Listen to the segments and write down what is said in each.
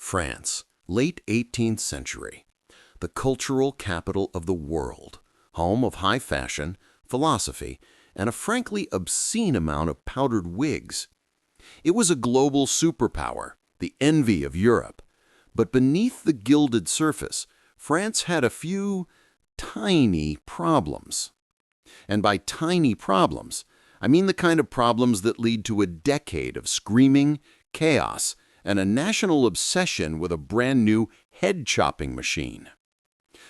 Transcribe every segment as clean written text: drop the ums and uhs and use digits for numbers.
France, late 18th century, the cultural capital of the world, home of high fashion, philosophy, and a frankly obscene amount of powdered wigs. It was a global superpower, the envy of Europe. But beneath the gilded surface, France had a few tiny problems. And by tiny problems, I mean the kind of problems that lead to a decade of screaming, chaos, and a national obsession with a brand new head-chopping machine.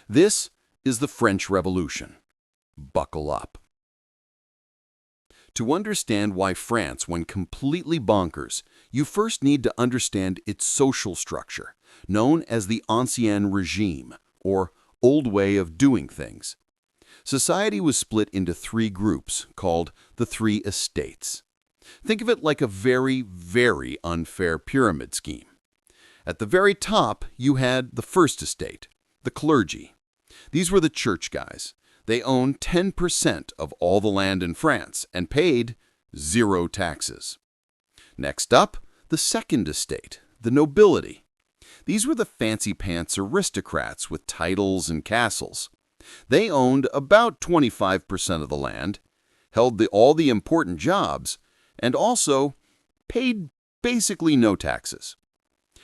This is the French Revolution. Buckle up. To understand why France went completely bonkers, you first need to understand its social structure, known as the Ancien Regime, or old way of doing things. Society was split into three groups, called the Three Estates. Think of it like a very, very unfair pyramid scheme. At the very top, you had the First Estate, the clergy. These were the church guys. They owned 10% of all the land in France and paid 0 taxes. Next up, the Second Estate, the nobility. These were the fancy-pants aristocrats with titles and castles. They owned about 25% of the land, held all the important jobs, and also paid basically no taxes.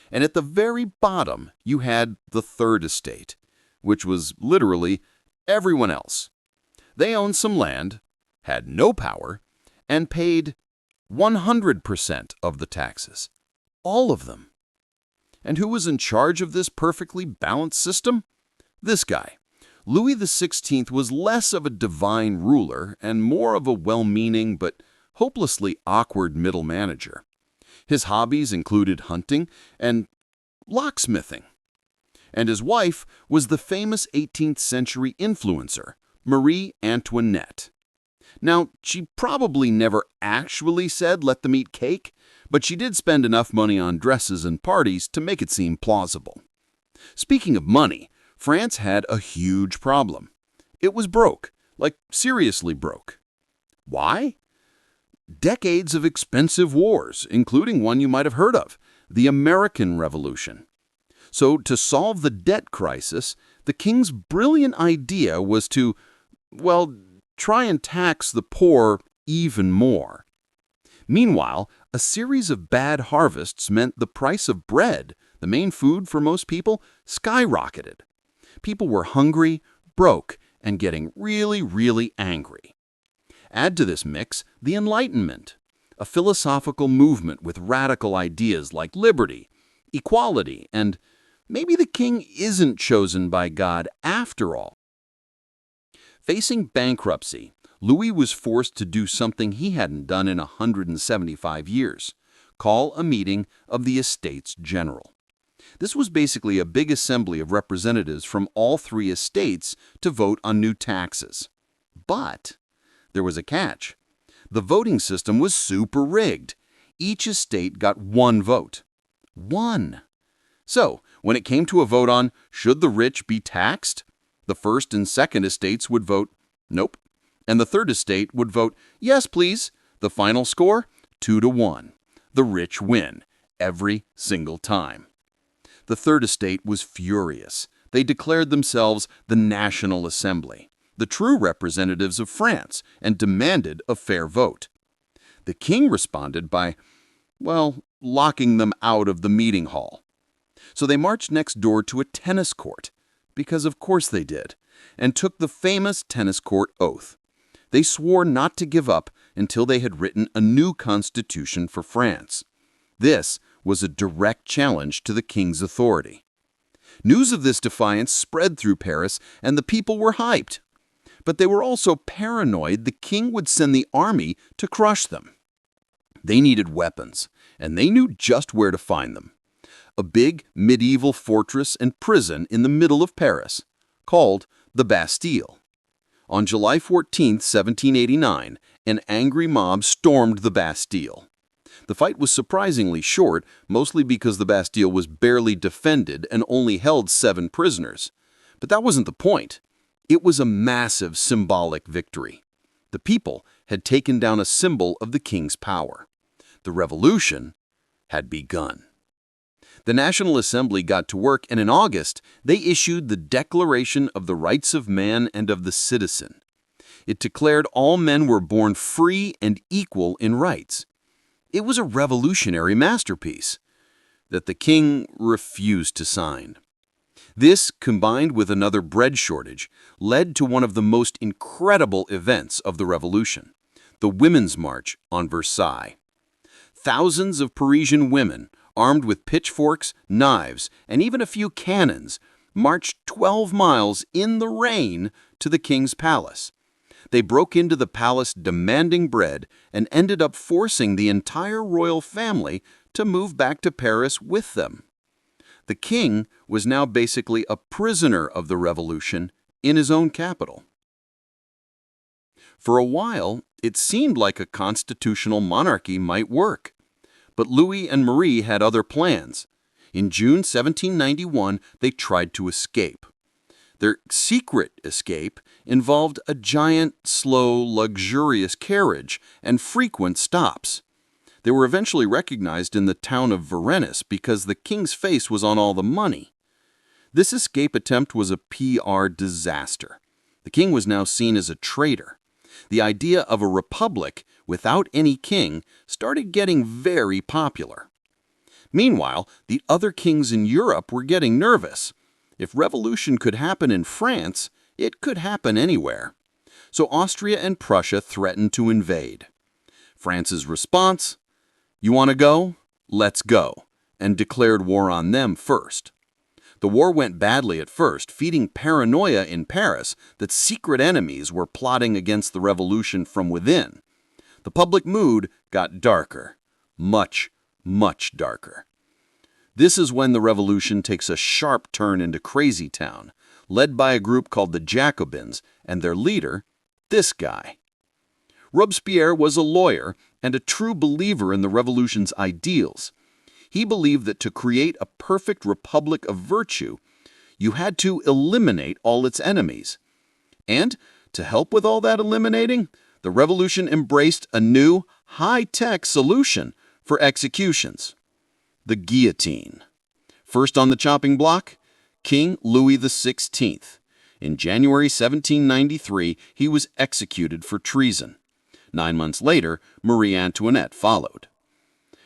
And at the very bottom, you had the Third Estate, which was literally everyone else. They owned some land, had no power, and paid 100% of the taxes. All of them. And who was in charge of this perfectly balanced system? This guy. Louis XVI was less of a divine ruler and more of a well-meaning but hopelessly awkward middle manager. His hobbies included hunting and locksmithing. And his wife was the famous 18th century influencer, Marie Antoinette. Now, she probably never actually said let them eat cake, but she did spend enough money on dresses and parties to make it seem plausible. Speaking of money, France had a huge problem. It was broke, like seriously broke. Why? Decades of expensive wars, including one you might have heard of, the American Revolution. So to solve the debt crisis, the king's brilliant idea was to, well, try and tax the poor even more. Meanwhile, a series of bad harvests meant the price of bread, the main food for most people, skyrocketed. People were hungry, broke, and getting really, really angry. Add to this mix the Enlightenment, a philosophical movement with radical ideas like liberty, equality, and maybe the king isn't chosen by God after all. Facing bankruptcy, Louis was forced to do something he hadn't done in 175 years, call a meeting of the Estates General. This was basically a big assembly of representatives from all three estates to vote on new taxes. But there was a catch. The voting system was super rigged. Each estate got one vote. One. So, when it came to a vote on should the rich be taxed, the first and second estates would vote nope, and the third estate would vote yes, please. The final score, 2-1. The rich win, every single time. The Third Estate was furious. They declared themselves the National Assembly, the true representatives of France, and demanded a fair vote. The king responded by, well, locking them out of the meeting hall. So they marched next door to a tennis court, because of course they did, and took the famous tennis court oath. They swore not to give up until they had written a new constitution for France. This was a direct challenge to the king's authority. News of this defiance spread through Paris, and the people were hyped. But they were also paranoid the king would send the army to crush them. They needed weapons, and they knew just where to find them. A big medieval fortress and prison in the middle of Paris, called the Bastille. On July 14, 1789, an angry mob stormed the Bastille. The fight was surprisingly short, mostly because the Bastille was barely defended and only held 7 prisoners. But that wasn't the point. It was a massive symbolic victory. The people had taken down a symbol of the king's power. The revolution had begun. The National Assembly got to work, and in August, they issued the Declaration of the Rights of Man and of the Citizen. It declared all men were born free and equal in rights. It was a revolutionary masterpiece that the king refused to sign. This, combined with another bread shortage, led to one of the most incredible events of the Revolution, the Women's March on Versailles. Thousands of Parisian women, armed with pitchforks, knives, and even a few cannons, marched 12 miles in the rain to the king's palace. They broke into the palace demanding bread and ended up forcing the entire royal family to move back to Paris with them. The king was now basically a prisoner of the revolution in his own capital. For a while, it seemed like a constitutional monarchy might work. But Louis and Marie had other plans. In June 1791, they tried to escape. Their secret escape involved a giant, slow, luxurious carriage and frequent stops. They were eventually recognized in the town of Varennes because the king's face was on all the money. This escape attempt was a PR disaster. The king was now seen as a traitor. The idea of a republic without any king started getting very popular. Meanwhile, the other kings in Europe were getting nervous. If revolution could happen in France, it could happen anywhere. So Austria and Prussia threatened to invade. France's response? You want to go? Let's go, and declared war on them first. The war went badly at first, feeding paranoia in Paris that secret enemies were plotting against the revolution from within. The public mood got darker, much, much darker. This is when the revolution takes a sharp turn into Crazy Town, led by a group called the Jacobins, and their leader, this guy. Robespierre was a lawyer and a true believer in the revolution's ideals. He believed that to create a perfect republic of virtue, you had to eliminate all its enemies. And to help with all that eliminating, the revolution embraced a new, high-tech solution for executions: the guillotine. First on the chopping block, King Louis XVI. In January 1793, he was executed for treason. 9 months later, Marie Antoinette followed.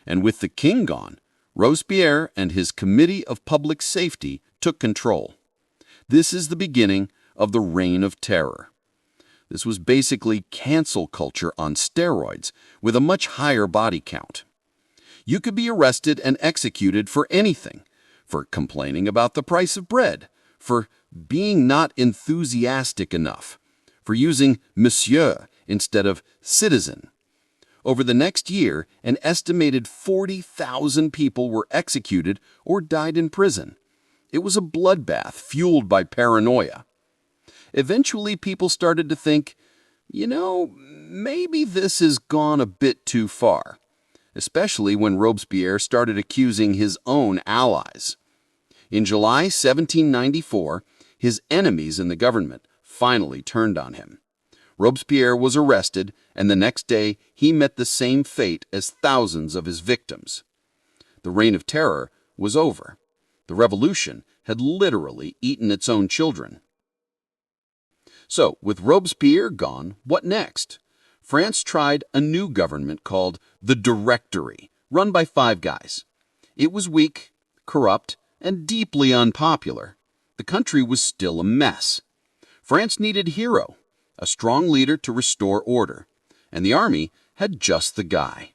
And with the king gone, Robespierre and his Committee of Public Safety took control. This is the beginning of the Reign of Terror. This was basically cancel culture on steroids with a much higher body count. You could be arrested and executed for anything: for complaining about the price of bread, for being not enthusiastic enough, for using monsieur instead of citizen. Over the next year, an estimated 40,000 people were executed or died in prison. It was a bloodbath fueled by paranoia. Eventually, people started to think, maybe this has gone a bit too far, especially when Robespierre started accusing his own allies. In July 1794, his enemies in the government finally turned on him. Robespierre was arrested, and the next day he met the same fate as thousands of his victims. The Reign of Terror was over. The revolution had literally eaten its own children. So, with Robespierre gone, what next? France tried a new government called the Directory, run by 5 guys. It was weak, corrupt, and deeply unpopular. The country was still a mess. France needed a hero, a strong leader to restore order, and the army had just the guy.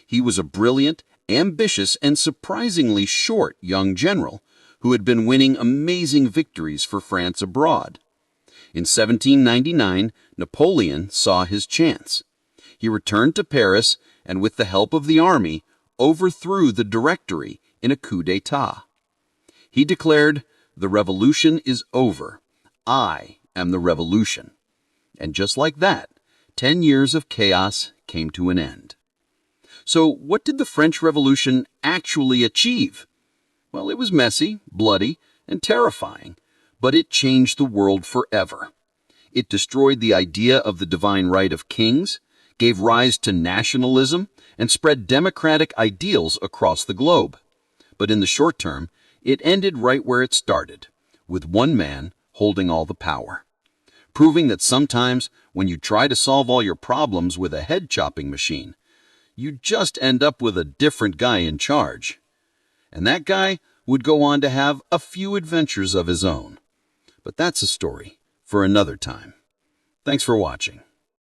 He was a brilliant, ambitious, and surprisingly short young general who had been winning amazing victories for France abroad. In 1799, Napoleon saw his chance. He returned to Paris and, with the help of the army, overthrew the Directory in a coup d'etat. He declared, "The revolution is over. I am the revolution." And just like that, 10 years of chaos came to an end. So what did the French Revolution actually achieve? Well, it was messy, bloody, and terrifying, but it changed the world forever. It destroyed the idea of the divine right of kings, gave rise to nationalism, and spread democratic ideals across the globe. But in the short term, it ended right where it started, with one man holding all the power, proving that sometimes when you try to solve all your problems with a head-chopping machine, you just end up with a different guy in charge. And that guy would go on to have a few adventures of his own. But that's a story for another time. Thanks for watching.